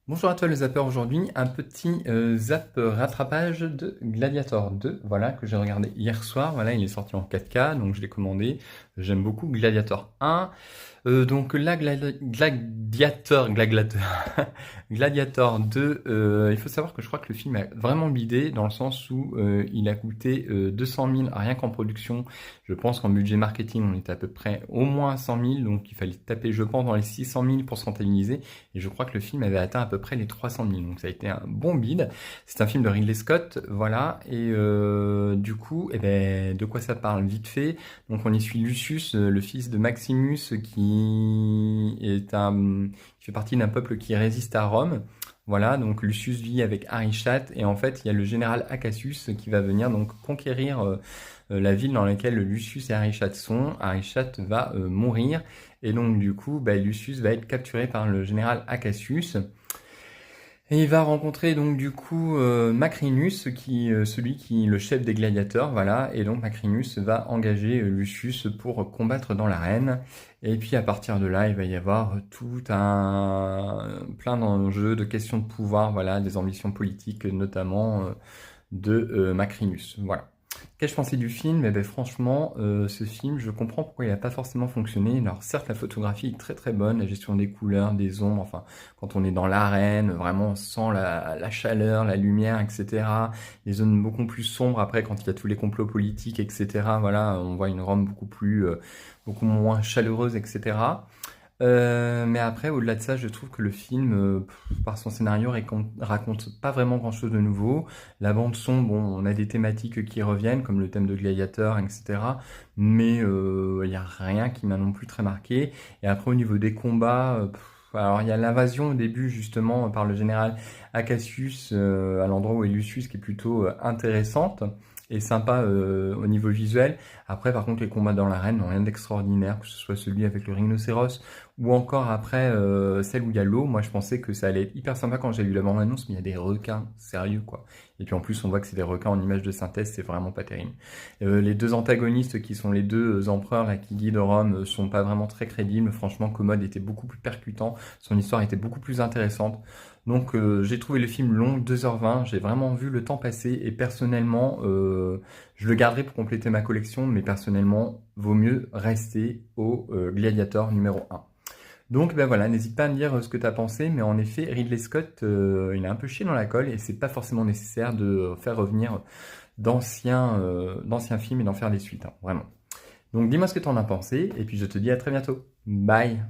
Bonjour à toi le zapper, aujourd'hui un petit zap rattrapage de Gladiator 2, voilà, que j'ai regardé hier soir, voilà, il est sorti en 4K, donc je l'ai commandé, j'aime beaucoup Gladiator 1, donc là, Gladiator 2, il faut savoir que je crois que le film a vraiment bidé, dans le sens où il a coûté 200 000 rien qu'en production. Je pense qu'en budget marketing, on était à peu près au moins 100 000, donc il fallait taper, je pense, dans les 600 000 pour se rentabiliser, et je crois que le film avait atteint à peu près les 300 000, donc ça a été un bon bid. C'est un film de Ridley Scott, voilà, et du coup, eh ben, de quoi ça parle vite fait? Donc on y suit Lucius, le fils de Maximus, qui fait partie d'un peuple qui résiste à Rome. Voilà, donc Lucius vit avec Arishat et en fait il y a le général Acacius qui va venir donc conquérir la ville dans laquelle Lucius et Arishat sont. Arishat va mourir et donc du coup bah, Lucius va être capturé par le général Acacius. Et il va rencontrer donc du coup Macrinus, celui qui est le chef des gladiateurs, voilà. Et donc Macrinus va engager Lucius pour combattre dans l'arène. Et puis à partir de là, il va y avoir tout un plein d'enjeux, de questions de pouvoir, voilà, des ambitions politiques notamment de Macrinus, voilà. Qu'ai-je pensé du film? Eh ben franchement, ce film, je comprends pourquoi il n'a pas forcément fonctionné. Alors certes, la photographie est très très bonne, la gestion des couleurs, des ombres, enfin, quand on est dans l'arène, vraiment on sent la chaleur, la lumière, etc. Les zones beaucoup plus sombres, après quand il y a tous les complots politiques, etc. Voilà, on voit une Rome beaucoup moins chaleureuse, etc. Mais après, au-delà de ça, je trouve que le film, par son scénario, raconte pas vraiment grand-chose de nouveau. La bande son, bon, on a des thématiques qui reviennent, comme le thème de Gladiator, etc. Mais il y a rien qui m'a non plus très marqué. Et après, au niveau des combats, alors il y a l'invasion au début, justement, par le général Acacius, à l'endroit où est Lucius, qui est plutôt intéressante et sympa au niveau visuel. Après, par contre, les combats dans l'arène n'ont rien d'extraordinaire, que ce soit celui avec le rhinocéros ou encore après celle où il y a l'eau. Moi, je pensais que ça allait être hyper sympa quand j'ai lu la bande-annonce, mais il y a des requins, sérieux quoi. Et puis en plus, on voit que c'est des requins en images de synthèse, c'est vraiment pas terrible. Les deux antagonistes qui sont les deux empereurs là, qui guident Rome sont pas vraiment très crédibles. Franchement, Commode était beaucoup plus percutant, son histoire était beaucoup plus intéressante. Donc j'ai trouvé le film long, 2h20, j'ai vraiment vu le temps passer et personnellement, je le garderai pour compléter ma collection, mais personnellement, vaut mieux rester au Gladiator numéro 1. Donc ben voilà, n'hésite pas à me dire ce que tu as pensé, mais en effet, Ridley Scott, il a un peu chié dans la colle et c'est pas forcément nécessaire de faire revenir d'anciens films et d'en faire des suites, hein, vraiment. Donc dis-moi ce que tu en as pensé et puis je te dis à très bientôt. Bye!